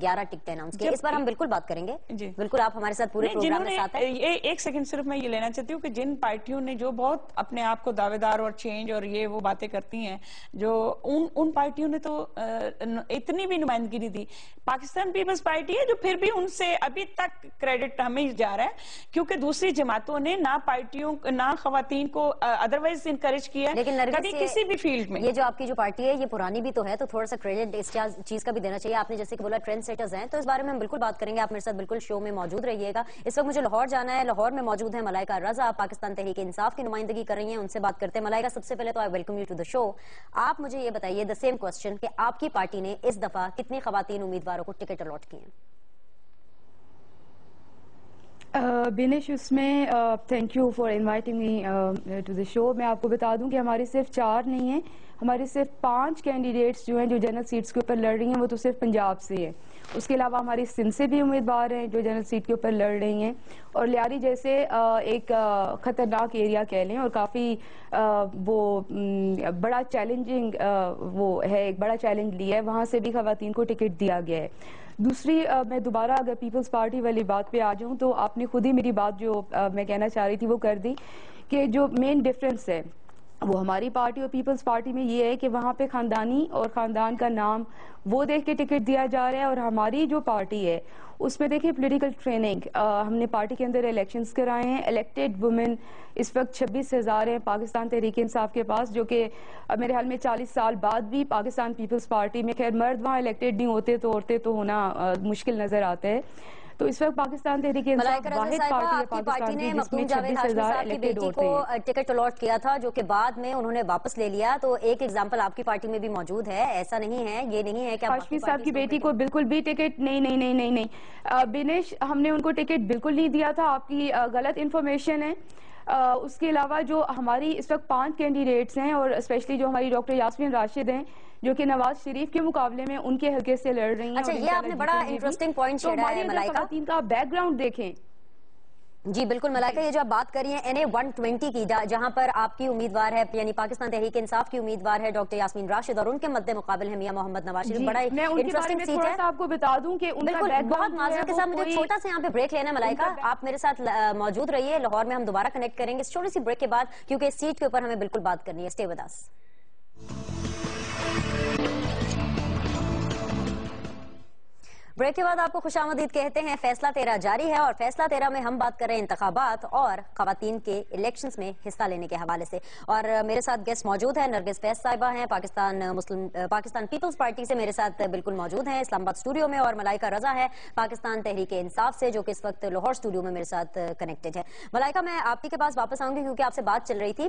11 ٹکٹیں announce کی. اس پر ہم بالکل بات کریں گے. بالکل آپ ہمارے ساتھ پورے پروگرام میں ساتھ ہیں. ایک سیکنڈ صرف میں یہ لینا چاہتی ہوں کہ جن پارٹیوں نے جو بہت اپنے آپ کو دعوے دار اور چینج اور یہ وہ باتیں کرتی ہیں, جو ان پارٹیوں نے تو اتنی بھی نمائندگی نہیں دی. پاکستان پیپلز پارٹی ہے جو پھر بھی ان سے ابھی تک کریڈٹ ہمیں جا رہا ہے, کیونکہ دوسری جماعتوں نے نہ پارٹیوں نہ خواتین کو ادروائز انکریج کیا ہے کبھی کسی بھی فیلڈ میں. یہ جو آپ کی جو پارٹی ہے یہ پرانی بھی تو ہے, تو تھوڑا سا کریڈٹ اس چیز کا بھی دینا چاہیے. آپ نے جیسے کہ بولا ٹرینڈ سیٹرز ہیں, تو اس بارے میں ہم بالکل بات کریں گے. آپ میرے ساتھ بالکل شو میں موجود رہیے گا. اس وقت مجھے لاہور جانا ہے. لاہور میں موجود ہیں ملائکہ رضا, پاکستان تحریک انصاف کی نمائندگی کر رہی ہیں. ان سے بات کرتے ہیں. ملائکہ, سب سے پہلے تو I welcome you to the show. آپ مجھے یہ بتائیے دا سیم کوسچن کہ آپ کی پارٹی نے اس دفعہ کتنی خواتین امیدواروں کو ٹکٹ الاٹ کی ہیں؟ بینش, اس میں thank you for inviting me to the show. میں آپ کو بتا دوں کہ ہماری صرف 4 نہیں ہیں, ہماری صرف 5 کینڈیڈیٹس جو ہیں جو جنرل سیٹس کے اوپر لڑ رہی ہیں وہ تو صرف پنجاب سے ہیں. اس کے علاوہ ہماری سندھ سے بھی امیدوار ہیں جو جنرل سیٹ کے اوپر لڑ رہی ہیں, اور لیاری جیسے ایک خطرناک ایریا کہہ لیں اور کافی وہ بڑا چیلنجنگ وہ ہے, ایک بڑا چیلنج لیا ہے, وہاں سے بھی خواتین کو ٹکٹ دیا گیا ہے. دوسری, میں دوبارہ اگر پیپلز پارٹی والی بات پہ آ جاؤں تو آپ نے خود ہی میری بات جو میں کہنا چاہ رہی تھی وہ کر دی, کہ جو مین ڈفرینس ہے وہ ہماری پارٹی اور پیپلز پارٹی میں یہ ہے کہ وہاں پہ خاندانی اور خاندان کا نام وہ دیکھ کے ٹکٹ دیا جا رہا ہے, اور ہماری جو پارٹی ہے اس میں دیکھیں پولیٹیکل ٹریننگ, ہم نے پارٹی کے اندر الیکشنز کرائے ہیں. الیکٹڈ وومن اس وقت 26,000 ہیں پاکستان تحریک انصاف کے پاس, جو کہ میرے حال میں 40 سال بعد بھی پاکستان پیپلز پارٹی میں, خیر مرد وہاں الیکٹڈ نہیں ہوتے تو عورتیں تو ہونا مشکل نظر آتا ہے. تو اس وقت پاکستان تحریک انصاف واحد پارٹی ہے پاکستان کی جس میں 26,000 الیکٹڈ ہوتے ہیں. ٹکٹ الاٹ کیا تھا جو کہ بعد میں انہوں نے واپس لے لیا, تو ایک ایگزامپل آپ کی پارٹی میں بھی موجود ہے. ایسا نہیں ہے, یہ نہیں ہے کہ ہاشمی صاحب کی بیٹی کو بالکل بھی ٹکٹ نہیں بینش, ہم نے ان کو ٹکٹ بالکل نہیں دیا تھا. آپ کی غلط انفارمیشن ہے. اس کے علاوہ جو ہماری اس وقت 5 کینڈیڈیٹس ہیں, اور اسپیشلی جو ہماری ڈاکٹر یاسمین راشد ہیں جو کہ نواز شریف کے مقابلے میں ان کے حلقے سے لڑ رہی ہیں. اچھا, یہ آپ نے بڑا انٹرسٹنگ پوائنٹ چھیڑا ہے ملائکہ. خواتین کا بیک گراؤنڈ دیکھیں. جی بالکل ملائکہ, یہ جو آپ بات کر رہی ہیں NA-120 کی, جہاں پر آپ کی امیدوار ہے یعنی پاکستان تحریک انصاف کی امیدوار ہے ڈاکٹر یاسمین راشد, اور ان کے مد مقابل ہے میاں محمد نواز شریف. بڑا انٹرسٹنگ سیٹ ہے. آپ کو بتا دوں کہ ان کا بیک گراؤنڈ بہت معذرت کے ساتھ مجھے چھوٹا سا یہاں پہ بریک لینا ہے. ملائکہ, آپ میرے ساتھ موجود رہیے. لاہور میں ہم دوبارہ کنیکٹ کریں گے اس چھوٹی سی بریک کے بعد, کیونکہ اس سیٹ کے اوپر ہمیں بالکل بات کرنی ہے. Stay with us. بریک کے بعد آپ کو خوش آمدید کہتے ہیں. فیصلہ 13 جاری ہے, اور فیصلہ 13 میں ہم بات کر رہے ہیں انتخابات اور خواتین کے الیکشنز میں حصہ لینے کے حوالے سے. اور میرے ساتھ گیسٹ موجود ہیں. نرگس فیض صاحبہ ہیں پاکستان پیپلز پارٹی سے میرے ساتھ بالکل موجود ہیں اسلام آباد اسٹوڈیو میں, اور ملائکہ رضا ہے پاکستان تحریک انصاف سے جو کہ اس وقت لاہور اسٹوڈیو میں میرے ساتھ کنیکٹڈ ہے. ملائکہ, میں آپ کے پاس واپس آؤں گی کیونکہ آپ سے بات چل رہی تھی.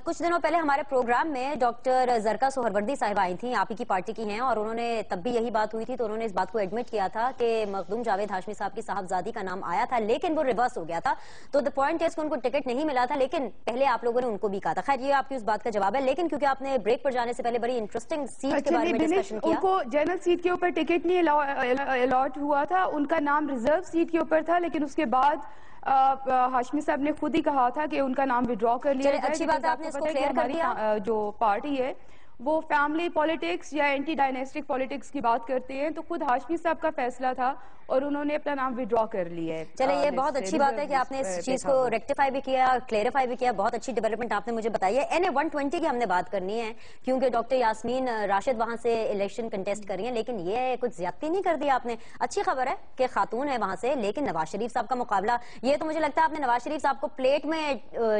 کچھ دنوں پہلے ہمارے پروگرام میں ڈاکٹر زرکا سہروردی صاحبہ آئی تھیں, آپ ہی کی پارٹی کی ہیں, اور انہوں نے تب بھی یہی بات ہوئی تھی, تو انہوں نے اس بات کو ایڈمٹ کیا تھا کہ مخدوم جاوید ہاشمی صاحب کی صاحبزادی کا نام آیا تھا لیکن وہ ریورس ہو گیا تھا. تو دا پوائنٹ ہے کہ ان کو ٹکٹ نہیں ملا تھا, لیکن پہلے آپ لوگوں نے ان کو بھی کہا تھا. خیر, یہ آپ کی اس بات کا جواب ہے, لیکن کیونکہ آپ نے بریک پر جانے سے پہلے بڑی انٹرسٹنگ سیٹ کے بارے میں ڈسکشن کیا. ان کو جنرل سیٹ کے اوپر ٹکٹ نہیں الاٹ ہوا تھا, ان کا نام ریزرو سیٹ کے اوپر تھا, لیکن اس کے بعد ہاشمی صاحب نے خود ہی کہا تھا کہ ان کا نام وڈرا کر لیا جائے. اچھی بات ہے, آپ نے اس کو کلیئر کر دیا. جو پارٹی ہے وہ فیملی پالیٹکس یا اینٹی ڈائنیسٹک پالیٹکس کی بات کرتے ہیں, تو خود ہاشمی صاحب کا فیصلہ تھا اور انہوں نے اپنا نام وڈرا کر لیا ہے. چلے, یہ بہت اچھی بات ہے کہ آپ نے اس چیز کو ریکٹیفائی بھی کیا, کلیئرفائی بھی کیا. بہت اچھی ڈیولپمنٹ آپ نے مجھے بتائی ہے. NA-120 کی ہم نے بات کرنی ہے کیونکہ ڈاکٹر یاسمین راشد وہاں سے الیکشن کنٹیسٹ کر رہی ہیں, لیکن یہ کچھ زیادتی نہیں کر دی آپ نے. اچھی خبر ہے کہ خاتون ہے وہاں سے, لیکن نواز شریف صاحب کا مقابلہ, یہ تو مجھے لگتا ہے آپ نے نواز شریف صاحب کو پلیٹ میں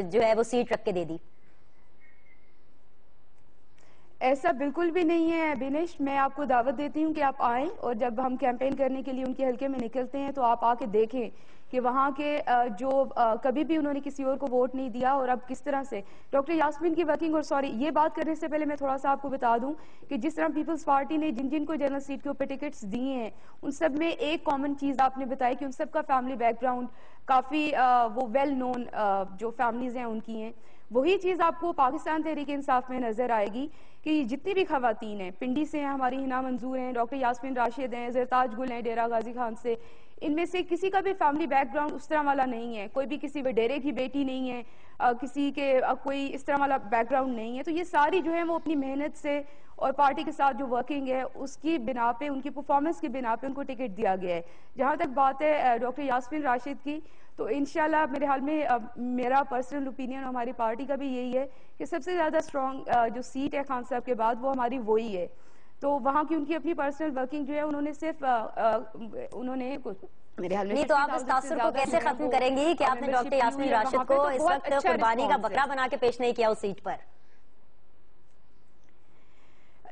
جو ہے وہ سیٹ رکھ کے دے دی. ایسا بالکل بھی نہیں ہے بینش, میں آپ کو دعوت دیتی ہوں کہ آپ آئیں, اور جب ہم کیمپین کرنے کے لیے ان کے حلقے میں نکلتے ہیں تو آپ آ کے دیکھیں کہ وہاں کے جو کبھی بھی انہوں نے کسی اور کو ووٹ نہیں دیا, اور اب کس طرح سے ڈاکٹر یاسمین کی ورکنگ. اور سوری, یہ بات کرنے سے پہلے میں تھوڑا سا آپ کو بتا دوں کہ جس طرح پیپلز پارٹی نے جن کو جنرل سیٹ کے اوپر ٹکٹس دیے ہیں, ان سب میں ایک کامن چیز آپ نے بتائی کہ ان سب کا فیملی بیک گراؤنڈ کافی وہ ویل نون جو فیملیز ہیں ان کی ہیں. وہی چیز آپ کو پاکستان تحریک انصاف میں نظر آئے گی کہ جتنی بھی خواتین ہیں, پنڈی سے ہیں ہماری ہنا منظور ہیں, ڈاکٹر یاسمین راشد ہیں, زرتاج گل ہیں ڈیرہ غازی خان سے, ان میں سے کسی کا بھی فیملی بیک گراؤنڈ اس طرح والا نہیں ہے, کوئی بھی کسی وڈیرے کی بیٹی نہیں ہے, کسی کے کوئی اس طرح والا بیک گراؤنڈ نہیں ہے. تو یہ ساری جو ہے وہ اپنی محنت سے اور پارٹی کے ساتھ جو ورکنگ ہے اس کی بنا پہ, ان کی پرفارمنس کی بنا پہ ان کو ٹکٹ دیا گیا ہے. جہاں تک بات ہے ڈاکٹر یاسمین راشد کی, تو انشاءاللہ میرے حال میں میرا پرسنل اوپینین ہماری پارٹی کا بھی یہی ہے کہ سب سے زیادہ اسٹرانگ جو سیٹ ہے خان صاحب کے بعد وہ ہماری وہی ہے. تو وہاں کی ان کی اپنی پرسنل ورکنگ جو ہے, انہوں نے صرف انہوں نے میرے حال میں نہیں, تو آپ اس تاثر کو کیسے ختم کریں گی کہ آپ نے ڈاکٹر یاسمین راشد کو اس وقت قربانی کا بکرا بنا کے پیش نہیں کیا اس سیٹ پر؟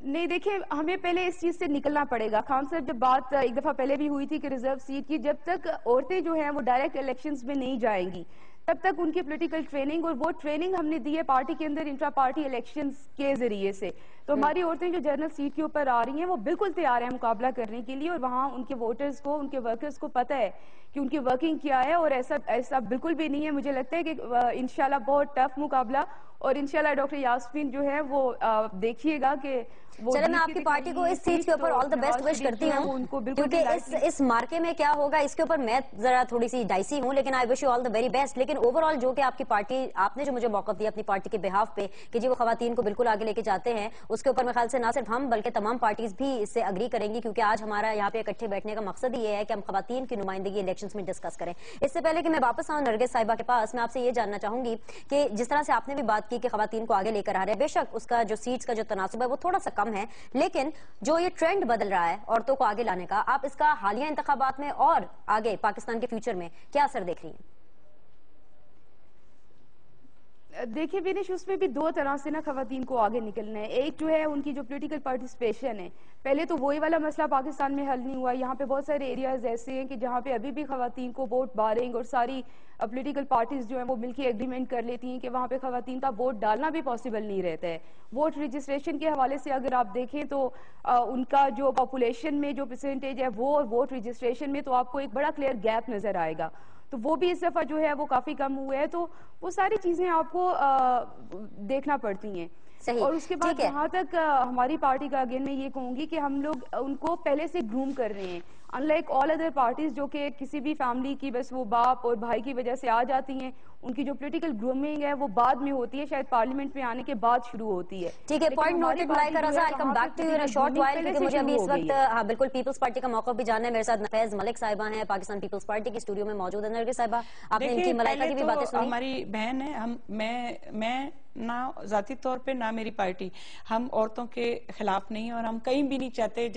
نہیں دیکھیں, ہمیں پہلے اس چیز سے نکلنا پڑے گا. خان صاحب جب بات ایک دفعہ پہلے بھی ہوئی تھی کہ ریزرو سیٹ کی, جب تک عورتیں جو ہیں وہ ڈائریکٹ الیکشنز میں نہیں جائیں گی تب تک ان کی پولیٹیکل ٹریننگ, اور وہ ٹریننگ ہم نے دی ہے پارٹی کے اندر انٹرا پارٹی الیکشنز کے ذریعے سے. تو ہماری عورتیں جو جنرل سیٹ کے اوپر آ رہی ہیں وہ بالکل تیار ہیں مقابلہ کرنے کے لیے, اور وہاں ان کے ووٹرز کو, ان کے ورکرز کو پتہ ہے کہ ان کی ورکنگ کیا ہے, اور ایسا بالکل بھی نہیں ہے. مجھے لگتا ہے کہ انشاءاللہ بہت ٹف مقابلہ, اور انشاءاللہ ڈاکٹر یاسمین جو ہے وہ دیکھیے گا کہ چلے میں آپ کی پارٹی کو اس سیٹ کے اوپر آل دا بیسٹ وش کرتی ہوں, کیونکہ اس مارکے میں کیا ہوگا اس کے اوپر میں ذرا تھوڑی سی ڈائسی ہوں, لیکن I wish you all the very best. لیکن اوور آل جو کہ آپ کی پارٹی, آپ نے جو مجھے موقع دیا اپنی پارٹی کے بہاف پہ کہ جی وہ خواتین کو بالکل آگے لے کے جاتے ہیں, اس کے اوپر میرے خیال سے نہ صرف ہم بلکہ تمام پارٹیز بھی اس سے اگری کریں گی, کیونکہ آج ہمارا یہاں پہ اکٹھے بیٹھنے کا مقصد یہ ہے کہ ہم خواتین کی نمائندگی الیکشنز میں ڈسکس کریں. اس سے پہلے کہ میں واپس آؤں نرگس صاحبہ کے پاس, میں آپ سے یہ جاننا چاہوں گی کہ جس طرح سے آپ نے بھی بات کی کہ خواتین کو آگے لے کر آ رہے ہیں, بے شک اس کا جو سیٹس کا جو تناسب ہے وہ تھوڑا سا کم ہے, لیکن جو یہ ٹرینڈ بدل رہا ہے عورتوں کو آگے لانے کا, آپ اس کا حالیہ انتخابات میں اور آگے پاکستان کے فیوچر میں کیا اثر دیکھ رہی ہیں؟ دیکھیں بینش, اس میں بھی دو طرح سے نا خواتین کو آگے نکلنا ہے. ایک جو ہے ان کی جو پولیٹیکل پارٹیسپیشن ہے, پہلے تو وہی والا مسئلہ پاکستان میں حل نہیں ہوا. یہاں پہ بہت سارے ایریاز ایسے ہیں کہ جہاں پہ ابھی بھی خواتین کو ووٹ بارنگ, اور ساری پولیٹیکل پارٹیز جو ہیں وہ مل کے ایگریمنٹ کر لیتی ہیں کہ وہاں پہ خواتین کا ووٹ ڈالنا بھی پاسبل نہیں رہتا ہے. ووٹ رجسٹریشن کے حوالے سے اگر آپ دیکھیں تو ان کا جو پاپولیشن میں جو پرسنٹیج ہے وہ, اور ووٹ رجسٹریشن میں, تو آپ کو ایک بڑا کلیئر گیپ نظر آئے گا. تو وہ بھی اس دفعہ جو ہے وہ کافی کم ہوئے ہیں. تو وہ ساری چیزیں آپ کو دیکھنا پڑتی ہیں. اور اس کے بعد جہاں تک ہماری پارٹی کا, اگین میں یہ کہوں گی کہ ہم لوگ ان کو پہلے سے گروم کر رہے ہیں, in like all other parties جو کہ کسی بھی فیملی کی بس وہ باپ اور بھائی کی وجہ سے آ جاتی ہیں. ان کی جو پولیٹیکل گرومنگ ہے وہ بعد میں ہوتی ہے, شاید پارلیمنٹ میں آنے کے بعد شروع ہوتی ہے. ٹھیک ہے, پوائنٹ نوٹڈ ملائکہ رضا. I'll come back to you in a short while, کیونکہ مجھے ابھی اس وقت ہاں بالکل پیپلز پارٹی کا موقع بھی جاننا ہے. میرے ساتھ نفیز ملک صاحبہ ہیں, پاکستان پیپلز پارٹی کی اسٹوڈیو میں موجود ہیں. نرگس صاحبہ, آپ نے ان کی ملائکہ کی بھی باتیں سنی. ہماری بہن ہے, میں نہ ذاتی طور پہ نہ میری پارٹی, ہم عورتوں کے خلاف نہیں, اور ہم کہیں بھی نہیں چاہتے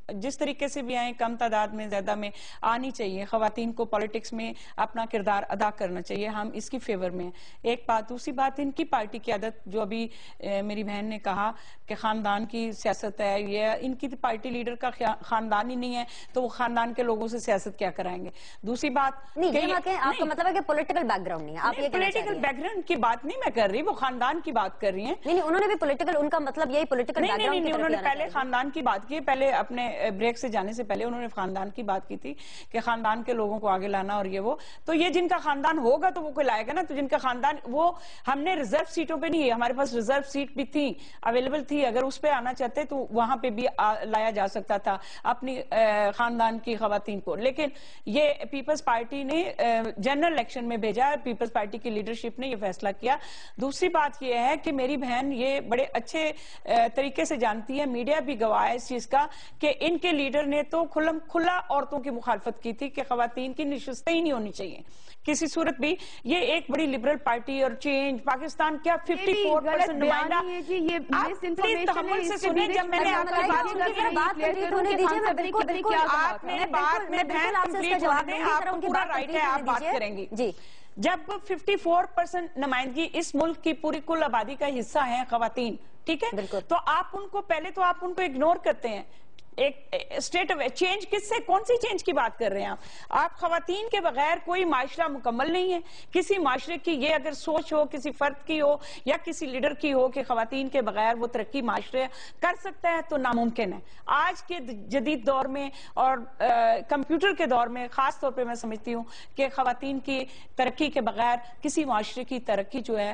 جس طریقے سے بھی آئیں کم تعداد میں زیادہ میں آنی چاہیے. خواتین کو پالیٹکس میں اپنا کردار ادا کرنا چاہیے, ہم اس کی فیور میں. ایک بات, دوسری بات, ان کی پارٹی کی عادت جو ابھی میری بہن نے کہا کہ خاندان کی سیاست ہے, یہ ان کی پارٹی لیڈر کا خاندان ہی نہیں ہے تو وہ خاندان کے لوگوں سے سیاست کیا کرائیں گے. دوسری بات نہیں, یہ بات آپ کا مطلب ہے کہ پولیٹیکل بیک گراؤنڈ نہیں ہے, آپ یہ پولیٹیکل بیک گراؤنڈ کی بات نہیں میں کر رہی, وہ خاندان کی بات کر رہی ہیں. نہیں, انہوں نے بھی پولیٹیکل, ان کا مطلب یہی پولیٹیکل بیک گراؤنڈ کی طرف انہوں نے پہلے خاندان کی بات کی, پہلے اپنے بریک سے جانے سے پہلے انہوں نے خاندان کی بات کی تھی کہ خاندان کے لوگوں کو آگے لانا, اور یہ وہ, تو یہ جن کا خاندان ہوگا تو وہ کوئی لائے گا نا. تو جن کا خاندان, وہ ہم نے ریزرو سیٹوں پہ نہیں ہے, ہمارے پاس ریزرو سیٹ بھی تھی, اویلیبل تھی, اگر اس پہ آنا چاہتے تو وہاں پہ بھی لایا جا سکتا تھا اپنی خاندان کی خواتین کو. لیکن یہ پیپلز پارٹی نے جنرل الیکشن میں بھیجا, پیپلز پارٹی کی لیڈرشپ نے یہ فیصلہ کیا. دوسری بات یہ ہے کہ میری بہن یہ بڑے اچھے طریقے سے جانتی ہے, میڈیا بھی گواہ ہے اس چیز کا, کہ ان کے لیڈر نے تو کھلا عورتوں کی مخالفت کی تھی کہ خواتین کی نشستیں ہی نہیں ہونی چاہیے کسی صورت بھی. یہ ایک بڑی لبرل پارٹی اور چینج پاکستان کیا 54% نمائندہ. آپ پلیز تحمل سے سنیں, جب میں نے آپ کی بات آپ پورا رائٹ ہے, آپ بات کریں گی. جب 54% نمائندگی اس ملک کی پوری کل آبادی کا حصہ ہیں خواتین, ٹھیک ہے, تو آپ ان کو پہلے تو آپ ان کو اگنور کرتے ہیں. ایک اسٹیٹ آف چینج کس سے, کون سی چینج کی بات کر رہے ہیں آپ؟ خواتین کے بغیر کوئی معاشرہ مکمل نہیں ہے. کسی معاشرے کی یہ اگر سوچ ہو, کسی فرد کی ہو یا کسی لیڈر کی ہو کہ خواتین کے بغیر وہ ترقی معاشرے کر سکتا ہے, تو ناممکن ہے. آج کے جدید دور میں اور کمپیوٹر کے دور میں خاص طور پہ میں سمجھتی ہوں کہ خواتین کی ترقی کے بغیر کسی معاشرے کی ترقی جو ہے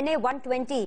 NA 120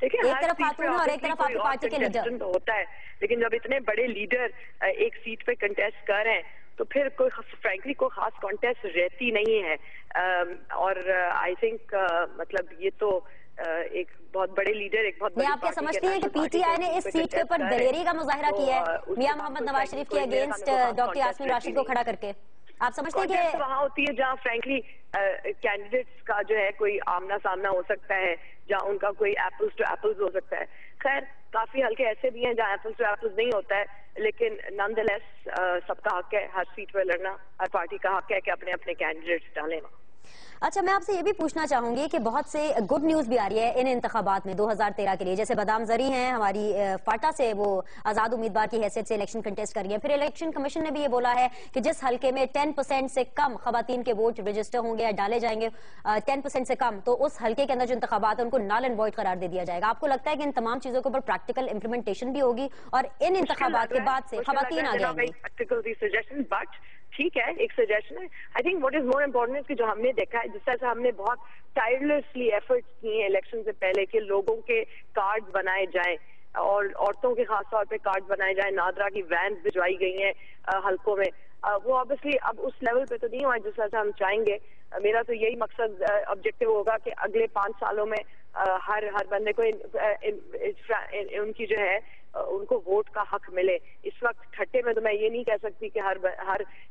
دیکھیں ایک ہر طرف سیٹ خاتون پہ ہے اور ایک طرف آپ کی پارٹی کے لیڈر contestant ہوتا ہے، لیکن جب اتنے بڑے لیڈر ایک سیٹ پہ کنٹیسٹ کر رہے ہیں تو پھر کوئی فرینکلی کوئی خاص کانٹیسٹ رہتی نہیں ہے. اور آئی تھنک مطلب یہ تو ایک بہت بڑے لیڈر ایک بہت بڑی آپ کیا سمجھتی ہیں کہ پی ٹی آئی نے اس سیٹ کے اوپر دلیری کا مظاہرہ کیا ہے میاں محمد نواز شریف کے اگینسٹ ڈاکٹر یاسمین راشد کو کھڑا کر کے؟ آپ سمجھتے ہیں کہ وہاں ہوتی ہے جہاں فرینکلی کینڈیڈیٹس کا جو ہے کوئی آمنا سامنا ہو سکتا ہے، جہاں ان کا کوئی ایپلز ٹو ایپلز ہو سکتا ہے. خیر کافی حلقے ایسے بھی ہیں جہاں ایپلز ٹو ایپلز نہیں ہوتا ہے، لیکن نان دا لیس سب کا حق ہے ہر سیٹ پہ لڑنا، ہر پارٹی کا حق ہے کہ اپنے اپنے کینڈیڈیٹس ڈالیں. اچھا میں آپ سے یہ بھی پوچھنا چاہوں گی کہ بہت سے گڈ نیوز بھی آ رہی ہے ان انتخابات میں 2013 کے لیے، جیسے بادام زری ہیں ہماری فاٹا سے، وہ آزاد امیدوار کی حیثیت سے الیکشن کنٹیسٹ کر رہی ہیں. پھر الیکشن کمیشن نے بھی یہ بولا ہے کہ جس حلقے میں 10% سے کم خواتین کے ووٹ رجسٹر ہوں گے یا ڈالے جائیں گے 10% سے کم، تو اس حلقے کے اندر جو انتخابات ہیں ان کو نل اینڈ وائڈ قرار دے دیا جائے گا. آپ کو لگتا ہے کہ ان تمام چیزوں کے اوپر پریکٹیکل امپلیمنٹیشن بھی ہوگی اور ان انتخابات کے بعد سے خواتین آگے آئیں گی؟ ٹھیک ہے، ایک سجیشن ہے. I think what is more important کہ جو ہم نے دیکھا ہے، جس طرح سے ہم نے بہت ٹائرلیسلی ایفرٹس کیے ہیں الیکشن سے پہلے کہ لوگوں کے کارڈ بنائے جائیں اور عورتوں کے خاص طور پہ کارڈ بنائے جائیں، نادرا کی وینز بھجوائی گئی ہیں حلقوں میں، وہ آبویسلی اب اس لیول پہ تو نہیں ہوا جس طرح سے ہم چاہیں گے. میرا تو یہی مقصد آبجیکٹو ہوگا کہ اگلے 5 سالوں میں ہر بندے کو ان کی جو ہے ان کو ووٹ کا حق ملے. اس وقت ٹھٹے میں تو میں یہ نہیں کہہ سکتی کہ ہر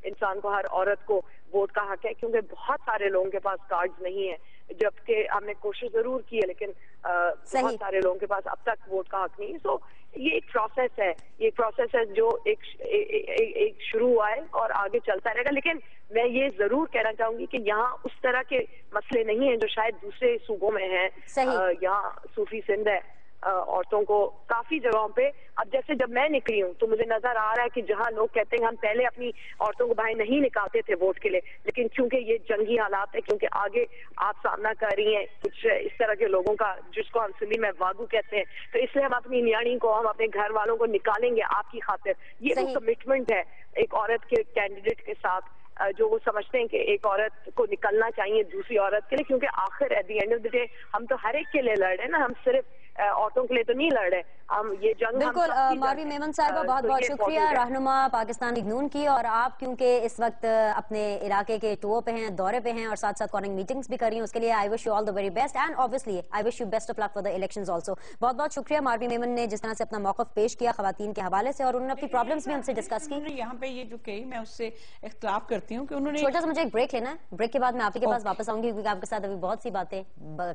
انسان کو، ہر عورت کو ووٹ کا حق ہے، کیونکہ بہت سارے لوگوں کے پاس کارڈز نہیں ہیں، جبکہ ہم نے کوشش ضرور کی ہے لیکن بہت سارے لوگوں کے پاس اب تک ووٹ کا حق نہیں ہے. سو یہ ایک پروسیس ہے، یہ پروسیس ہے جو ایک شروع ہوا ہے اور آگے چلتا رہے گا. لیکن میں یہ ضرور کہنا چاہوں گی کہ یہاں اس طرح کے مسئلے نہیں ہیں جو شاید دوسرے صوبوں میں ہیں. یہاں صوفی سندھ ہے، عورتوں کو کافی جگہوں پہ، اب جیسے جب میں نکلی ہوں تو مجھے نظر آ رہا ہے کہ جہاں لوگ کہتے ہیں ہم پہلے اپنی عورتوں کو باہر نہیں نکالتے تھے ووٹ کے لیے، لیکن کیونکہ یہ جنگی حالات ہے، کیونکہ آگے آپ سامنا کر رہی ہیں کچھ اس طرح کے لوگوں کا جس کو ہم سندھی میں واگو کہتے ہیں، تو اس لیے ہم اپنی نیاڑی کو، ہم اپنے گھر والوں کو نکالیں گے آپ کی خاطر. یہ وہ کمٹمنٹ ہے ایک عورت کے کینڈیڈیٹ کے ساتھ جو وہ سمجھتے ہیں کہ ایک عورت کو نکلنا چاہیے دوسری عورت کے لیے، کیونکہ آخر at the end of the day ہم تو ہر ایک کے لیے لڑ رہے ہیں نا، ہم صرف عورتوں کے لیے تو نہیں لڑ رہے. ہم یہ جنگ بالکل. ماروی میمن صاحبہ بہت بہت شکریہ، رہنما پاکستان نون کی. اور آپ کیونکہ اس وقت اپنے علاقے کے ٹور پہ ہیں، دورے پہ ہیں اور ساتھ ساتھ کارننگ میٹنگز بھی کر رہی ہیں، اس کے لیے I wish you all the very best and obviously I wish you best of luck for the elections also. بہت بہت شکریہ ماروی میمن نے جس طرح سے اپنا موقف پیش کیا خواتین کے حوالے سے اور انہوں نے اپنی پرابلمز بھی ہم سے ڈسکس کی. یہاں پہ یہ جو کہی میں اس سے اختلاف کرتی ہوں کہ انہوں نے چھوٹا سا مجھے ایک بریک لینا ہے، بریک کے بعد میں آپ کے پاس واپس آؤں گی کیونکہ آپ کے ساتھ ابھی بہت سی باتیں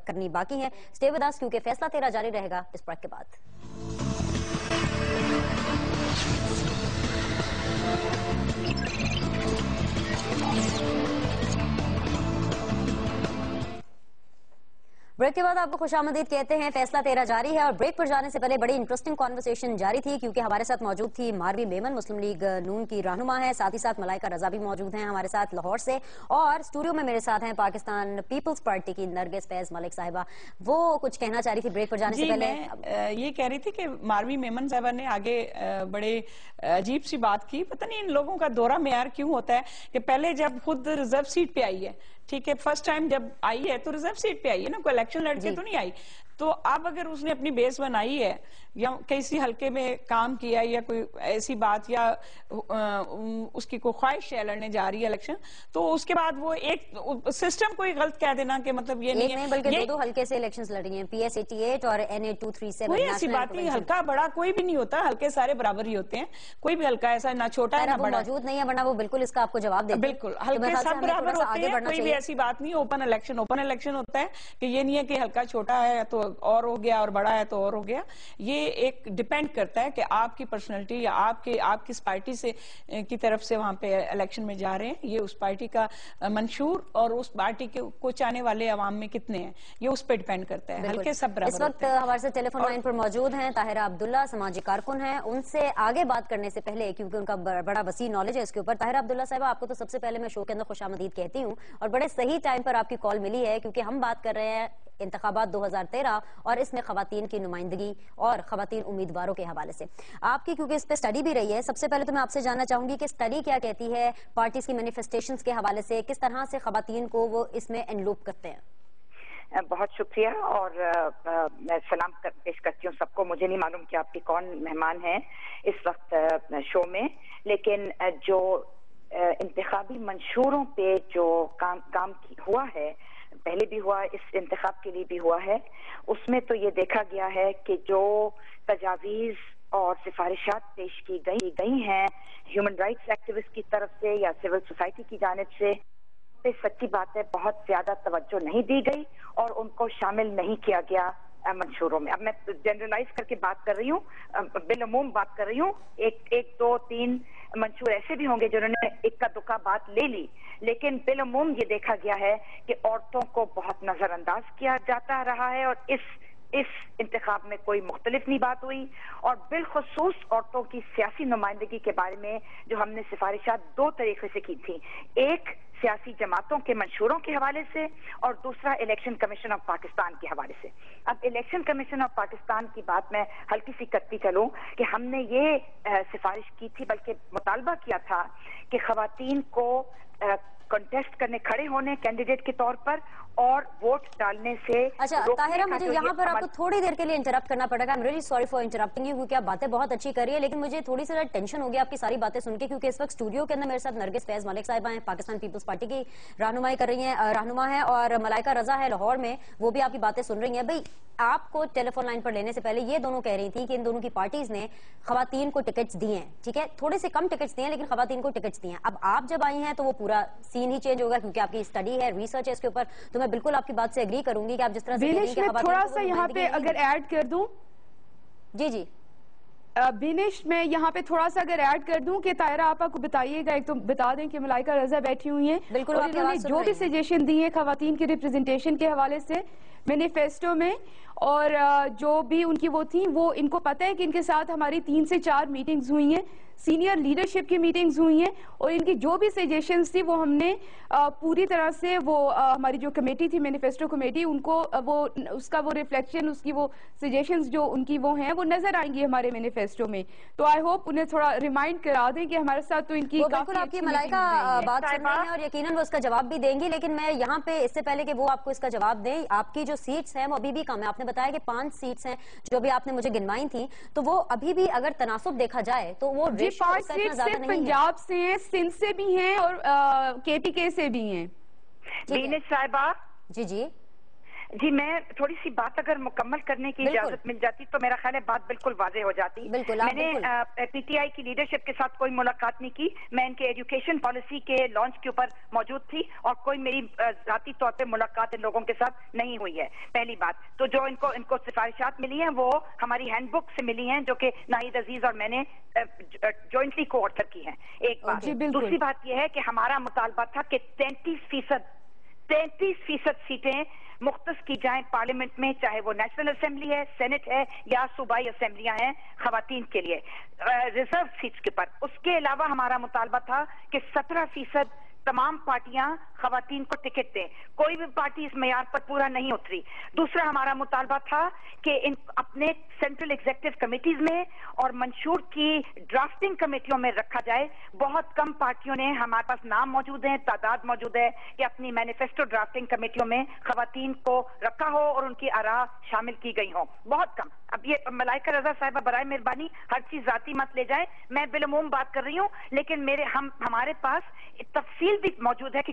کرنی باقی ہیں. اسٹے ود اس کیونکہ فیصلہ تیرا جاری رہے گا اس بریک کے بعد. بریک کے بعد آپ کو خوش آمدید کہتے ہیں. فیصلہ تیرا جاری ہے اور بریک پر جانے سے پہلے بڑی انٹرسٹنگ کانورسیشن جاری تھی کیونکہ ہمارے ساتھ موجود تھی ماروی میمن، مسلم لیگ نون کی رہنما ہے، ساتھ ہی ساتھ ملائکہ رضا بھی موجود ہیں ہمارے ساتھ لاہور سے، اور اسٹوڈیو میں میرے ساتھ ہیں پاکستان پیپلز پارٹی کی نرگس فیض ملک صاحبہ. وہ کچھ کہنا چاہ رہی تھی بریک پر جانے سے پہلے. میں یہ کہہ رہی تھی کہ ماروی میمن صاحبہ نے آگے بڑے عجیب سی بات کی. پتہ نہیں ان لوگوں کا دورہ معیار کیوں ہوتا ہے کہ پہلے جب خود ریزرو سیٹ پہ آئی ہے، ٹھیک ہے، فرسٹ ٹائم جب آئی ہے تو ریزرو سیٹ پہ آئی ہے نا، کوئی الیکشن لڑ کے تو نہیں آئی. تو اب اگر اس نے اپنی بیس بنائی ہے یا کسی حلقے میں کام کیا یا کوئی ایسی بات یا اس کی کوئی خواہش ہے لڑنے جا رہی ہے الیکشن، تو اس کے بعد وہ ایک سسٹم کوئی غلط کہہ دینا کہ مطلب یہ نہیں بلکہ دو حلقے سے الیکشنز لڑ رہی ہیں، پی ایس 88 اور NA 237. کوئی ایسی بات نہیں، حلقہ بڑا کوئی بھی نہیں ہوتا، حلقے سارے برابر ہی ہوتے ہیں، کوئی بھی حلقہ ایسا نہ چھوٹا ہے نہ بڑا. موجود نہیں ہے ورنہ وہ بالکل اس کا آپ کو جواب دیتے. بالکل حلقے سب برابر ہوتے ہیں، کوئی بھی ایسی بات نہیں. اوپن الیکشن ہوتا ہے کہ یہ نہیں ہے کہ حلقہ چھوٹا ہے تو اور ہو گیا اور بڑا ہے تو اور ہو گیا. یہ ایک ڈیپینڈ کرتا ہے کہ آپ کی پرسنالٹی یا آپ کس پارٹی سے کی طرف سے وہاں پہ الیکشن میں جا رہے ہیں، یہ اس پارٹی کا منشور اور اس پارٹی کو چاہنے والے عوام میں کتنے ہیں، یہ اس پہ ڈیپینڈ کرتا ہے. حلقے سب برابر. اس وقت ہمارے سے ٹیلی فون لائن پر موجود ہیں طاہرہ عبداللہ، سماجی کارکن ہیں. ان سے آگے بات کرنے سے پہلے کیونکہ ان کا بڑا وسیع نالج ہے اس کے اوپر، طاہرہ عبداللہ صاحبہ آپ کو تو سب سے پہلے میں شو کے اندر خوش آمدید کہتی ہوں اور بڑے صحیح ٹائم پر آپ کی کال ملی ہے کیونکہ ہم بات کر رہے ہیں انتخابات 2013 اور اس میں خواتین کی نمائندگی اور خواتین امیدواروں کے حوالے سے. آپ کی کیونکہ اس پہ سٹڈی بھی رہی ہے، سب سے پہلے تو میں آپ سے جاننا چاہوں گی کہ سٹڈی کیا کہتی ہے پارٹیز کی مینیفیسٹیشنز کے حوالے سے، کس طرح سے خواتین کو وہ اس میں انلوپ کرتے ہیں؟ بہت شکریہ اور میں سلام پیش کرتی ہوں سب کو. مجھے نہیں معلوم کہ آپ کے کون مہمان ہیں اس وقت شو میں، لیکن جو انتخابی منشوروں پہ جو کام ہوا ہے، پہلے بھی ہوا، اس انتخاب کے لیے بھی ہوا ہے، اس میں تو یہ دیکھا گیا ہے کہ جو تجاویز اور سفارشات پیش کی گئی ہیں ہیومن رائٹس ایکٹیوسٹ کی طرف سے یا سول سوسائٹی کی جانب سے، سچی بات ہے بہت زیادہ توجہ نہیں دی گئی اور ان کو شامل نہیں کیا گیا منشوروں میں. اب میں جنرلائز کر کے بات کر رہی ہوں، بالعموم بات کر رہی ہوں. ایک دو تین منشور ایسے بھی ہوں گے جنہوں نے اکا دکا بات لے لی، لیکن بالعموم یہ دیکھا گیا ہے کہ عورتوں کو بہت نظر انداز کیا جاتا رہا ہے اور اس انتخاب میں کوئی مختلف نہیں بات ہوئی. اور بالخصوص عورتوں کی سیاسی نمائندگی کے بارے میں جو ہم نے سفارشات دو طریقے سے کی تھی، ایک سیاسی جماعتوں کے منشوروں کے حوالے سے اور دوسرا الیکشن کمیشن آف پاکستان کے حوالے سے. اب الیکشن کمیشن آف پاکستان کی بات میں ہلکی سی کرتی چلوں کہ ہم نے یہ سفارش کی تھی، بلکہ مطالبہ کیا تھا کہ خواتین کو کنٹیسٹ کرنے، کھڑے ہونے کینڈیڈیٹ کے طور پر اور ووٹ ڈالنے سے. اچھا طاہرہ، مجھے یہاں پر آپ کو تھوڑی دیر کے لیے انٹرپٹ کرنا پڑے گا. I'm really sorry for interrupting you کیونکہ آپ باتیں بہت اچھی کر رہی ہے، لیکن مجھے تھوڑی سی ٹینشن ہو گیا آپ کی ساری باتیں سن کے، کیونکہ اس وقت اسٹوڈیو کے اندر میرے ساتھ نرگس فیض ملک صاحبہ ہیں، پاکستان پیپلز پارٹی کی رہنمائی کر رہی ہیں، رہنما ہیں، اور ملائکہ رضا ہے لاہور میں، وہ بھی آپ کی باتیں سن رہی ہیں. بھائی آپ کو ٹیلی فون لائن پر لینے سے پہلے یہ دونوں کہہ رہی تھی کہ ان دونوں کی پارٹیز نے خواتین کو ٹکٹس دی ہیں، ٹھیک ہے، تھوڑے سے کم ٹکٹس دیے ہیں لیکن خواتین کو ٹکٹس دی ہیں. اب آپ جب آئی ہیں تو وہ پورا سین ہی چینج ہوگا، کیونکہ آپ کی اسٹڈی ہے، ریسرچ ہے اس کے اوپر. تو میں بالکل آپ کی بات سے اگری کروں گی کہ آپ جس طرح سے کہہ رہی ہیں کہ خواتین تھوڑا سا یہاں پہ اگر ایڈ کر دوں. جی بینش میں یہاں پہ تھوڑا سا اگر ایڈ کر دوں کہ طاہرہ آپا کو بتائیے گا، ایک تو بتا دیں کہ ملائکہ رضا بیٹھی ہوئی ہیں بالکل، اور انہوں نے جو بھی سجیشن دی ہیں خواتین کی ریپرزنٹیشن کے حوالے سے مینیفیسٹو میں، اور جو بھی ان کی وہ تھیں، وہ ان کو پتہ ہے کہ ان کے ساتھ ہماری 3 سے 4 میٹنگز ہوئی ہیں، سینئر لیڈرشپ کی میٹنگز ہوئی ہیں، اور ان کی جو بھی سجیشنز تھی وہ ہم نے پوری طرح سے وہ ہماری جو کمیٹی تھی مینیفیسٹو کمیٹی، ان کو وہ اس کا وہ ریفلیکشن، اس کی وہ سجیشنز جو ان کی وہ ہیں وہ نظر آئیں گی ہمارے مینیفیسٹو میں. تو آئی ہوپ انہیں تھوڑا ریمائنڈ کرا دیں کہ ہمارے ساتھ تو ان کی بالکل آپ کی ملائکہ بات سن رہی ہیں اور یقیناً وہ اس کا جواب بھی دیں گی. لیکن میں یہاں پہ اس سے پہلے کہ وہ آپ کو اس کا جواب دیں، آپ کی جو سیٹس ہیں وہ ابھی بھی کم ہے. آپ نے بتایا کہ 5 سیٹس ہیں جو بھی آپ نے مجھے گنوائی تھیں، تو وہ ابھی بھی اگر تناسب دیکھا جائے تو وہ 5 سیٹس صرف پنجاب سے ہیں، سندھ سے بھی ہیں اور کے پی کے سے بھی ہیں. بینش صاحبہ جی میں تھوڑی سی بات اگر مکمل کرنے کی اجازت مل جاتی تو میرا خیال ہے بات بالکل واضح ہو جاتی. میں نے پی ٹی آئی کی لیڈرشپ کے ساتھ کوئی ملاقات نہیں کی، میں ان کے ایجوکیشن پالیسی کے لانچ کے اوپر موجود تھی اور کوئی میری ذاتی طور پہ ملاقات ان لوگوں کے ساتھ نہیں ہوئی ہے. پہلی بات تو جو ان کو سفارشات ملی ہیں وہ ہماری ہینڈ بک سے ملی ہیں جو کہ ناہید عزیز اور میں نے جوائنٹلی کو آرڈر کی ہیں. ایک بات. دوسری بات یہ ہے کہ ہمارا مطالبہ تھا کہ 33% سیٹیں مختص کی جائیں پارلیمنٹ میں، چاہے وہ نیشنل اسمبلی ہے، سینٹ ہے یا صوبائی اسمبلیاں ہیں، خواتین کے لیے ریزرو سیٹس کے پر. اس کے علاوہ ہمارا مطالبہ تھا کہ 17% تمام پارٹیاں خواتین کو ٹکٹ دیں. کوئی بھی پارٹی اس معیار پر پورا نہیں اتری. دوسرا ہمارا مطالبہ تھا کہ اپنے سینٹرل ایگزیکٹو کمیٹیز میں اور منشور کی ڈرافٹنگ کمیٹیوں میں رکھا جائے. بہت کم پارٹیوں نے، ہمارے پاس نام موجود ہیں، تعداد موجود ہے کہ اپنی مینیفیسٹو ڈرافٹنگ کمیٹیوں میں خواتین کو رکھا ہو اور ان کی آراء شامل کی گئی ہوں. بہت کم. اب یہ ملائکہ رضا صاحبہ برائے مہربانی ہر چیز ذاتی مت لے جائیں، میں بالعموم بات کر رہی ہوں، لیکن ہمارے پاس تفصیل بھی موجود ہے کہ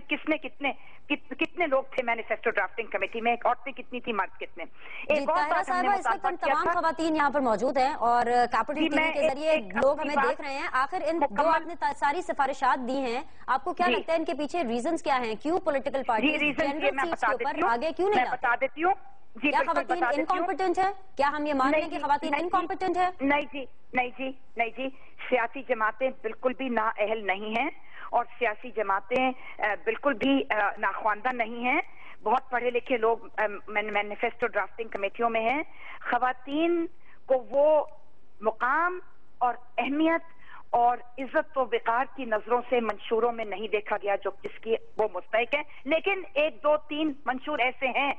کتنے لوگ تھے مینیفیسٹو ڈرافٹنگ کمیٹی میں، عورتیں کتنی تھی، مرد کتنے. ایک اور بات ہم نے مطالبہ کیا تمام خواتین یہاں پر موجود ہیں اور کیپٹل ٹی وی کے ذریعے لوگ ہمیں دیکھ رہے ہیں. آخر ان جو آپ نے ساری سفارشات دی ہیں، آپ کو کیا لگتا ہے ان کے پیچھے ریزنز کیا ہیں؟ کیوں پولیٹیکل پارٹیز جنرل سیٹس کے اوپر آگے کیوں نہیں بتا دیتی ہوں. کیا خواتین انکمپیٹنٹ ہے؟ کیا ہم یہ مان لیں کہ خواتین انکمپیٹنٹ ہے؟ نہیں جی سیاسی جماعتیں بالکل بھی نااہل نہیں ہیں اور سیاسی جماعتیں بالکل بھی ناخواندہ نہیں ہیں. بہت پڑھے لکھے لوگ مینیفیسٹو ڈرافٹنگ کمیٹیوں میں ہیں. خواتین کو وہ مقام اور اہمیت اور عزت و وقار کی نظروں سے منشوروں میں نہیں دیکھا گیا جس کی وہ مستحق ہے. لیکن 1 2 3 منشور ایسے ہیں،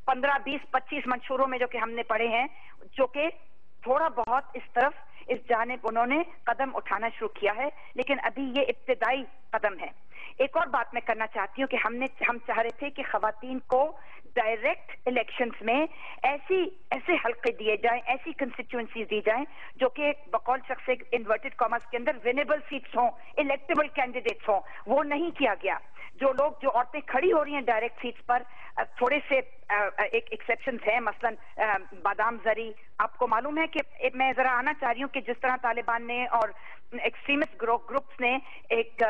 15 20 25 منشوروں میں جو کہ ہم نے پڑھے ہیں، جو کہ تھوڑا بہت اس طرف اس جانب انہوں نے قدم اٹھانا شروع کیا ہے، لیکن ابھی یہ ابتدائی قدم ہے۔ ایک اور بات میں کرنا چاہتی ہوں کہ ہم چاہ رہے تھے کہ خواتین کو ڈائریکٹ الیکشنز میں ایسے حلقے دیے جائیں، ایسی کنسٹیچوئنسیز دی جائیں جو کہ بقول شخص انورٹڈ کامرس کے اندر ونیبل سیٹس ہوں، الیکٹیبل کینڈیڈیٹس ہوں۔ وہ نہیں کیا گیا۔ جو عورتیں کھڑی ہو رہی ہیں ڈائریکٹ سیٹس پر، تھوڑے سے ایک ایکسیپشنز ہیں، مثلا بادام زری۔ آپ کو معلوم ہے کہ میں ذرا آنا چاہ رہی ہوں کہ جس طرح طالبان نے اور ایکسٹریمسٹ گروپس نے ایک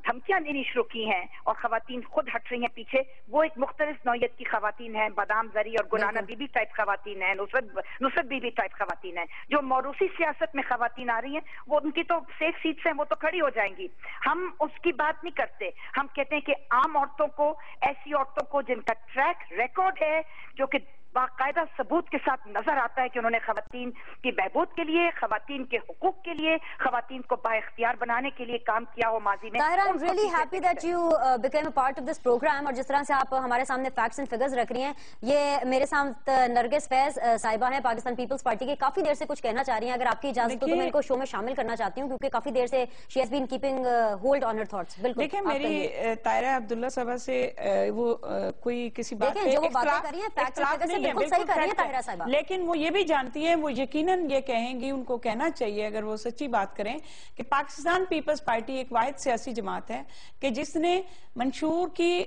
دھمکیاں دینی شروع کی ہیں اور خواتین خود ہٹ رہی ہیں پیچھے، وہ ایک مختلف نوعیت کی خواتین ہیں، بادام زری اور گلانہ بی بی ٹائپ خواتین ہیں، نصرت بی بی ٹائپ خواتین ہیں۔ جو موروثی سیاست میں خواتین آ رہی ہیں وہ ان کی تو سیف سیٹس ہیں، وہ تو کھڑی ہو جائیں گی۔ ہم اس کی بات نہیں کرتے، ہم کہتے ہیں کہ عام عورتوں کو، ایسی عورتوں کو جن کا ٹریک ریکارڈ ہے، جو کہ باقاعدہ ثبوت کے ساتھ نظر آتا ہے کہ انہوں نے خواتین کی بہبود کے لیے، خواتین کے حقوق کے لیے، خواتین کو با اختیار بنانے کے لیے کام کیا ہو ماضی میں۔ Tahira, I'm really happy that you became a part of this program، اور جس طرح سے آپ ہمارے سامنے فیکٹس اینڈ فگرز رکھ رہی ہیں، یہ میرے ساتھ نرگس فیض صاحبہ ہیں پاکستان پیپلز پارٹی کے، کافی دیر سے کچھ کہنا چاہ رہی ہیں۔ اگر آپ کی اجازت ہو تو میں ان کو شو میں شامل کرنا چاہتی ہوں، کیونکہ کافی دیر سے she has been keeping hold on her thoughts۔ بالکل دیکھیں، میری طاہرہ عبداللہ صاحبہ سے وہ کوئی کسی بات دیکھیں جو وہ باتیں کر رہی ہیں فیکٹس اینڈ فگرز سے بالکل صحیح کر رہی ہیں طاہرہ صاحبہ، لیکن وہ یہ بھی جانتی ہیں، وہ یقیناً یہ کہیں گی، ان کو کہنا چاہیے اگر وہ سچی بات کریں، کہ پاکستان پیپلز پارٹی ایک واحد سیاسی جماعت ہے کہ جس نے منشور کی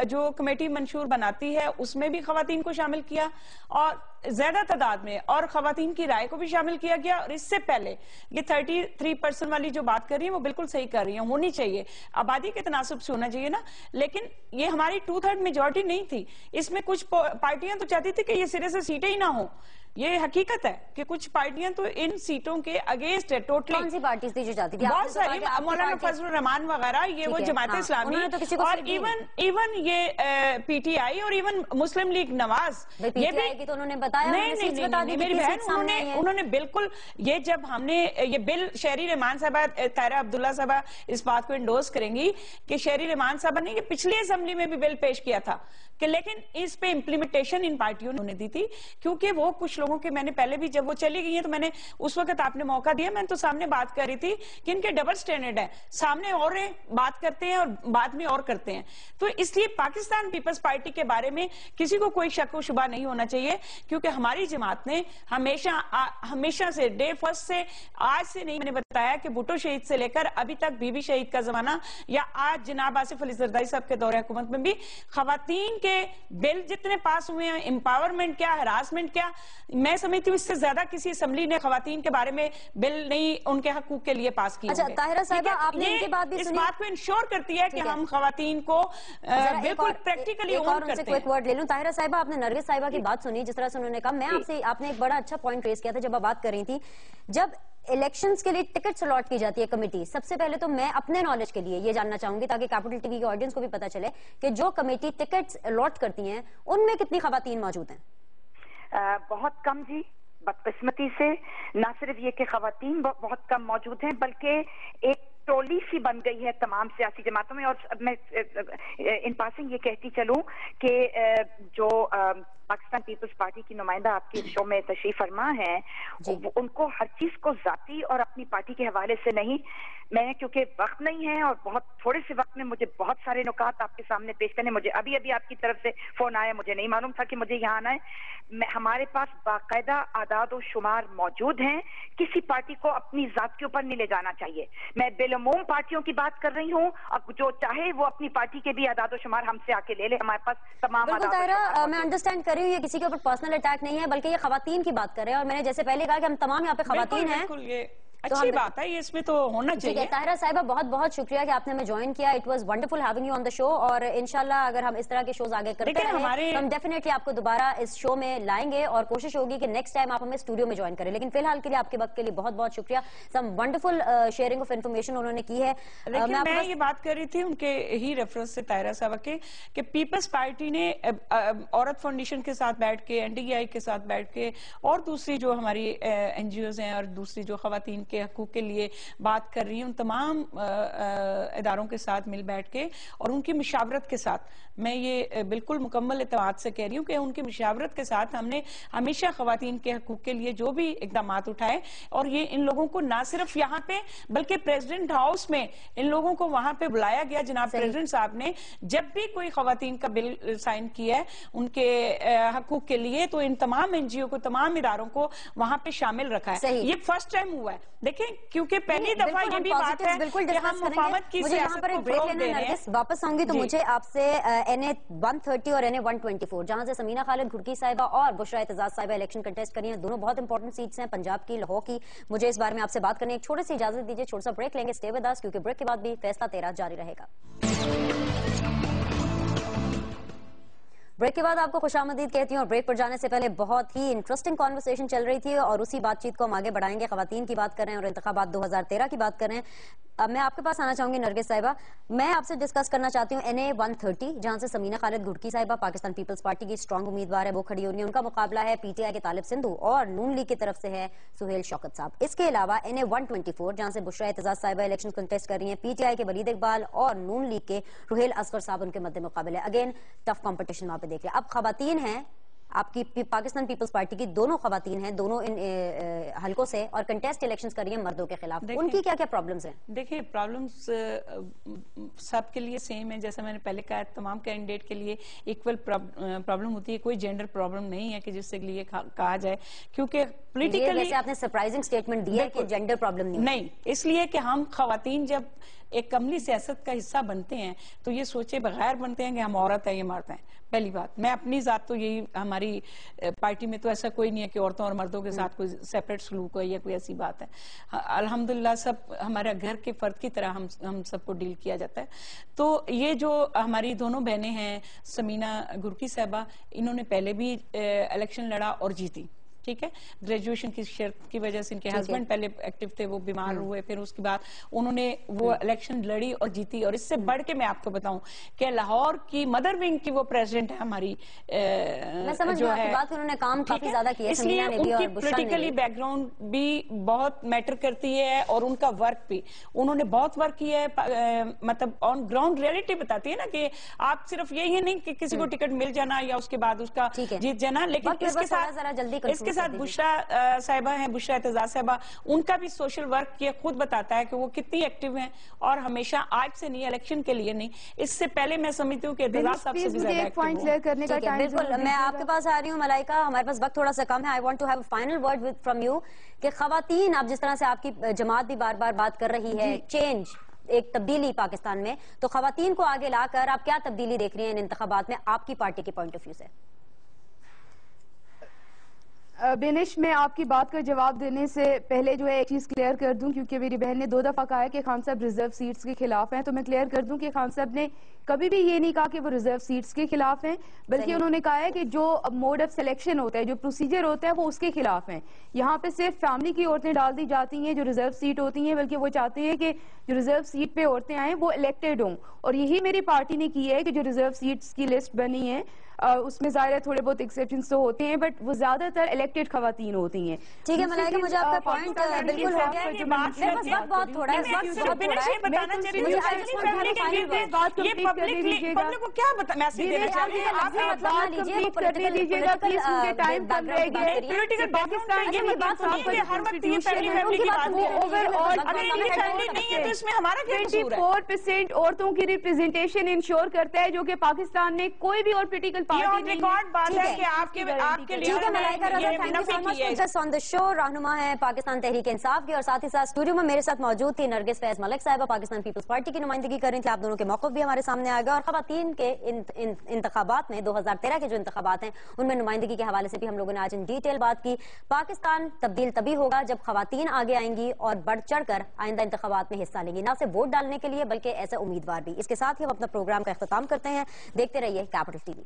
جو کمیٹی منشور بناتی ہے اس میں بھی خواتین کو شامل کیا، اور زیادہ تعداد میں، اور خواتین کی رائے کو بھی شامل کیا گیا۔ اور اس سے پہلے یہ 33% والی جو بات کر رہی ہیں وہ بالکل صحیح کر رہی ہیں، ہونی چاہیے، آبادی کے تناسب سے ہونا چاہیے نا، لیکن یہ ہماری 2/3 میجورٹی نہیں تھی۔ اس میں کچھ پارٹیاں تو چاہتی تھی کہ یہ سرے سے سیٹیں ہی نہ ہوں۔ یہ حقیقت ہے کہ کچھ پارٹیاں تو ان سیٹوں کے اگینسٹ ہے ٹوٹلی۔ کون سی پارٹیز تھی جو چاہتی تھی؟ بہت ساری، مولانا فضل الرحمان وغیرہ، یہ وہ جماعت اسلامی، اور ایون یہ پی ٹی آئی اور ایون مسلم لیگ نواز، یہ بھی تو انہوں نے بتایا نہیں میری بہن، انہوں نے بالکل، یہ جب ہم نے یہ بل، شہری رحمان صاحبہ، طاہرہ عبداللہ صاحبہ اس بات کو انڈورس کریں گی کہ شہری رحمان صاحبہ نے یہ پچھلی اسمبلی میں بھی بل پیش کیا تھا، کہ لیکن اس پہ امپلیمنٹیشن ان پارٹیوں نے دی تھی، کیونکہ وہ کچھ لوگوں کے، میں نے پہلے بھی جب وہ چلی گئی ہیں تو میں نے اس وقت آپ نے موقع دیا، میں تو سامنے بات کر رہی تھی کہ ان کے ڈبل سٹینڈرڈ ہے، سامنے اور بات کرتے ہیں اور بعد میں اور کرتے ہیں۔ تو اس لیے پاکستان پیپلز پارٹی کے بارے میں کسی کو کوئی شک و شبہ نہیں ہونا چاہیے، کیونکہ ہماری جماعت نے ہمیشہ سے ڈے فرسٹ سے، آج سے نہیں، میں نے بتایا کہ بھٹو شہید سے لے کر ابھی تک بی بی شہید کا زمانہ، یا آج جناب آصف علی زرداری صاحب کے دور حکومت میں بھی خواتین کے بل جتنے پاس ہوئے ہیں، امپاورمنٹ کیا، ہراسمنٹ کیا، میں سمجھتی ہوں اس سے زیادہ کسی اسمبلی نے خواتین کے بارے میں بل نہیں ان کے حقوق کے لیے پاس کیے۔ اچھا طاہرہ صاحبہ، آپ نے ان کی بات بھی اس سنی، بات کو انشور کرتی ہے کہ ہم خواتین کو بالکل پریکٹیکلی اون کرتے ہیں۔ ایک ورڈ لے لوں، طاہرہ صاحبہ، آپ نے نرگس صاحبہ کی بات سنی، جس طرح سے انہوں نے کہا، میں آپ نے ایک بڑا اچھا پوائنٹ ریز کیا تھا جب آپ بات کر رہی تھی، جب الیکشنز کے لیے ٹکٹس الاٹ کی جاتی ہے کمیٹی، سب سے پہلے تو میں اپنے نالج کے لیے یہ جاننا چاہوں گی تاکہ کیپٹل ٹی وی کے آڈینس کو بھی پتا چلے کہ جو کمیٹی ٹکٹس الاٹ کرتی ہیں ان میں کتنی خواتین موجود ہیں؟ بہت کم جی، بدقسمتی سے نہ صرف یہ کہ خواتین بہت کم موجود ہیں، بلکہ ایک ٹولی سی بن گئی ہے تمام سیاسی جماعتوں میں۔ اور میں ان پاسنگ یہ کہتی چلوں کہ جو پاکستان پیپلز پارٹی کی نمائندہ آپ کے شو میں تشریف فرما ہیں، ان کو ہر چیز کو ذاتی اور اپنی پارٹی کے حوالے سے نہیں، میں کیونکہ وقت نہیں ہے اور بہت تھوڑے سے وقت میں مجھے بہت سارے نکات آپ کے سامنے پیش کرنے، مجھے ابھی آپ کی طرف سے فون آیا، مجھے نہیں معلوم تھا کہ مجھے یہاں آنا ہے۔ ہمارے پاس باقاعدہ اعداد و شمار موجود ہیں، کسی پارٹی کو اپنی ذات کے اوپر نہیں لے جانا چاہیے۔ میں بالعموم پارٹیوں کی بات کر رہی ہوں، اور جو چاہے وہ اپنی پارٹی کے بھی اعداد و شمار ہم سے آ کے لے لے، ہمارے پاس تمام بالکل طاہرہ، میں انڈرسٹینڈ کر رہی ہوں یہ کسی کے اوپر پرسنل اٹیک نہیں ہے، بلکہ یہ خواتین کی بات کر رہے ہیں، اور میں نے جیسے پہلے کہا کہ ہم تمام یہاں پہ خواتین ہیں، اچھی بات ہے، یہ اس میں تو ہونا چاہیے۔ طاہرہ صاحبہ، بہت بہت شکریہ کہ آپ نے ہمیں جوائن کیا، it was wonderful having you on the show, اور انشاءاللہ اگر ہم اس طرح کے شوز آگے کرتے رہیں ہم ڈیفینیٹلی آپ کو دوبارہ اس شو میں لائیں گے، اور کوشش ہوگی کہ نیکسٹ ٹائم آپ ہمیں اسٹوڈیو میں جوائن کریں، لیکن فی الحال کے لیے آپ کے وقت کے لیے بہت بہت شکریہ، some wonderful sharing of information انہوں نے کی ہے۔ میں یہ بات کر رہی تھی ان کے ہی ریفرنس سے طاہرہ صاحبہ کے، کہ پیپلز پارٹی نے عورت فاؤنڈیشن کے ساتھ بیٹھ کے، NDI کے ساتھ بیٹھ کے، اور دوسری جو ہماری NGOs ہیں اور دوسری جو خواتین کے حقوق کے لیے بات کر رہی ہیں، ان تمام اداروں کے ساتھ مل بیٹھ کے اور ان کی مشاورت کے ساتھ، میں یہ بالکل مکمل اعتماد سے کہہ رہی ہوں کہ ان کی مشاورت کے ساتھ ہم نے ہمیشہ خواتین کے حقوق کے لیے جو بھی اقدامات اٹھائے، اور یہ ان لوگوں کو نہ صرف یہاں پہ بلکہ پریزیڈنٹ ہاؤس میں ان لوگوں کو وہاں پہ بلایا گیا. جناب پریزیڈنٹ صاحب نے جب بھی کوئی خواتین کا بل سائن کیا ہے ان کے حقوق کے لیے تو ان تمام این جی او کو، تمام اداروں کو وہاں پہ شامل رکھا ہے. یہ فرسٹ ٹائم ہوا ہے دیکھیں، کیونکہ پہلی دفعہ یہ بھی بات ہے کہ ہم مفاہمت کی سیاست کو فروغ دے رہے ہیں. واپس آؤں گی تو مجھے آپ سے این اے 130 اور این اے 124 جہاں سے سمینہ خالد گھڑکی صاحبہ اور بشریٰ اعتزاز صاحبہ الیکشن کنٹیسٹ کری ہیں، دونوں بہت امپورٹنٹ سیٹس ہیں، پنجاب کی، لاہور کی. مجھے اس بارے میں آپ سے بات کرنے ایک چھوٹی سی اجازت دیجیے، چھوٹا سا بریک لیں گے. اسٹے ود اس کیونکہ بریک کے بعد بھی فیصلہ 13 جاری رہے گا. بریک کے بعد آپ کو خوش آمدید کہتی ہوں، اور بریک پر جانے سے پہلے بہت ہی انٹرسٹنگ کانورسیشن چل رہی تھی اور اسی بات چیت کو ہم آگے بڑھائیں گے. خواتین کی بات کر رہے ہیں اور انتخابات 2013 کی بات کر رہے ہیں. اب میں آپ کے پاس آنا چاہوں گی نرگس صاحبہ، میں آپ سے ڈسکس کرنا چاہتی ہوں این اے 130 جہاں سے سمینہ خالد گھڑکی صاحبہ پاکستان پیپلز پارٹی کی اسٹرانگ امیدوار ہے، وہ کھڑی ہو رہی ہیں. ان کا مقابلہ ہے پی ٹی آئی کے طالب سندھو اور نون لیگ کی طرف سے ہے سہیل شوکت صاحب. اس کے علاوہ این اے 124 جہاں سے بشریٰ اعتزاز صاحبہ الیکشن کنٹیسٹ کر رہی ہیں، پی ٹی آئی کے ولید اقبال اور نون لیگ کے روہیل اصغر صاحب ان کے مد مقابل ہے. اگین ٹف کمپٹیشن وہاں پہ دیکھ لیں. اب خواتین ہیں آپ کی پاکستان پیپلز پارٹی کی، دونوں خواتین ہیں دونوں ان حلقوں سے اور کنٹیسٹ الیکشنز کر رہی ہیں مردوں کے خلاف. ان کی کیا کیا پرابلمز ہیں؟ دیکھیں پرابلمز سب کے لیے سیم ہے، جیسا میں نے پہلے کہا تمام کینڈیڈیٹ کے لیے ایکول پرابلم ہوتی ہے. کوئی جینڈر پرابلم نہیں ہے کہ جس سے لیے کہا جائے، کیونکہ پولیٹیکلی جیسے آپ نے سرپرائزنگ سٹیٹمنٹ دی ہے کہ جینڈر پرابلم نہیں، اس لیے کہ ہم خواتین جب ایک عملی سیاست کا حصہ بنتے ہیں تو یہ سوچے بغیر بنتے ہیں کہ ہم عورت ہیں یہ مرد ہیں. پہلی بات، میں اپنی ذات تو یہی، ہماری پارٹی میں تو ایسا کوئی نہیں ہے کہ عورتوں اور مردوں کے ساتھ کوئی سیپریٹ سلوک ہے یا کوئی ایسی بات ہے. الحمدللہ سب ہمارا گھر کے فرد کی طرح ہم سب کو ڈیل کیا جاتا ہے. تو یہ جو ہماری دونوں بہنیں ہیں سمینہ گھڑکی صاحبہ، انہوں نے پہلے بھی الیکشن لڑا اور جیتی. ٹھیک ہے، گریجویشن کی شرط کی وجہ سے ان کے ہسبینڈ پہلے ایکٹیو تھے، وہ بیمار ہوئے، پھر اس کے بعد انہوں نے وہ الیکشن لڑی اور جیتی. اور اس سے بڑھ کے میں آپ کو بتاؤں کہ لاہور کی مدر ونگ کی وہ پریزیڈنٹ ہے ہماری، میں سمجھ گئی آپ کی بات، انہوں نے کام کافی زیادہ کیا ہے. اس لیے ان کی پولیٹیکلی بیک گراؤنڈ بھی بہت میٹر کرتی ہے اور ان کا ورک بھی، انہوں نے بہت ورک کیا ہے. مطلب آن گراؤنڈ ریئلٹی بتاتی ہے نا کہ آپ صرف یہی نہیں کہ کسی کو ٹکٹ مل جانا یا اس کے بعد اس کا جیت جانا، لیکن اس کے ساتھ بشریٰ صاحبہ ہیں، بشریٰ اعتزاز صاحبہ، ان کا بھی سوشل ورک یہ خود بتاتا ہے کہ وہ کتنی ایکٹیو ہیں اور ہمیشہ آج سے نہیں، الیکشن کے لیے نہیں، اس سے پہلے میں سمجھتی ہوں کہ اعتزاز صاحب سے بھی زیادہ ایکٹیو ہوں. بالکل، میں آپ کے پاس آ رہی ہوں ملائکہ، ہمارے پاس وقت تھوڑا سا کم ہے. I want to have final word from you کہ خواتین، آپ جس طرح سے آپ کی جماعت بھی بار بار بات کر رہی ہے چینج، ایک تبدیلی پاکستان میں، تو خواتین کو آگے لا کر آپ کیا تبدیلی دیکھ رہی ہیں ان انتخابات میں آپ کی پارٹی کے پوائنٹ آف ویو سے؟ بینش، میں آپ کی بات کا جواب دینے سے پہلے جو ہے ایک چیز کلیئر کر دوں، کیونکہ میری بہن نے 2 دفعہ کہا ہے کہ خان صاحب ریزرو سیٹس کے خلاف ہیں. تو میں کلیئر کر دوں کہ خان صاحب نے کبھی بھی یہ نہیں کہا کہ وہ ریزرو سیٹس کے خلاف ہیں، بلکہ انہوں نے کہا ہے کہ جو موڈ آف سلیکشن ہوتا ہے، جو پروسیجر ہوتا ہے، وہ اس کے خلاف ہیں. یہاں پہ صرف فیملی کی عورتیں ڈال دی جاتی ہیں جو ریزرو سیٹ ہوتی ہیں، بلکہ وہ چاہتے ہیں کہ جو ریزرو سیٹ پہ عورتیں آئیں وہ الیکٹڈ ہوں. اور یہی میری پارٹی نے کی ہے کہ جو ریزرو سیٹس کی لسٹ بنی ہے اس میں ظاہر ہے تھوڑے بہت ایکسیپشنز تو ہوتے ہیں، بٹ وہ زیادہ تر الیکٹڈ خواتین ہوتی ہیں. ٹھیک ہے ملائکہ، مجھے آپ کا پوائنٹ بالکل ہو گیا ہے. میرے پاس وقت بہت تھوڑا ہے، عورتوں کی ریپرزنٹیشن انشور کرتا ہے، جو کہ پاکستان میں کوئی بھی اور پولیٹیکل رہنما ہے پاکستان تحریک انصاف کی، اور ساتھ ہی ساتھ اسٹوڈیو میں میرے ساتھ موجود تھی نرگس فیض ملک صاحبہ، پاکستان پیپلز پارٹی کی نمائندگی کر رہی تھی. آپ دونوں کے موقف بھی ہمارے سامنے آئے گا، اور خواتین کے انتخابات میں 2013 کے جو انتخابات ہیں ان میں نمائندگی کے حوالے سے بھی ہم لوگوں نے آج ان ڈیٹیل بات کی. پاکستان تبدیل تبھی ہوگا جب خواتین آگے آئیں گی اور بڑھ چڑھ کر آئندہ انتخابات میں حصہ لیں گی، نہ صرف ووٹ ڈالنے کے لیے بلکہ ایسے امیدوار بھی. اس کے ساتھ ہی ہم اپنا پروگرام کا اختتام کرتے ہیں. دیکھتے رہیے کیپٹل ٹی وی.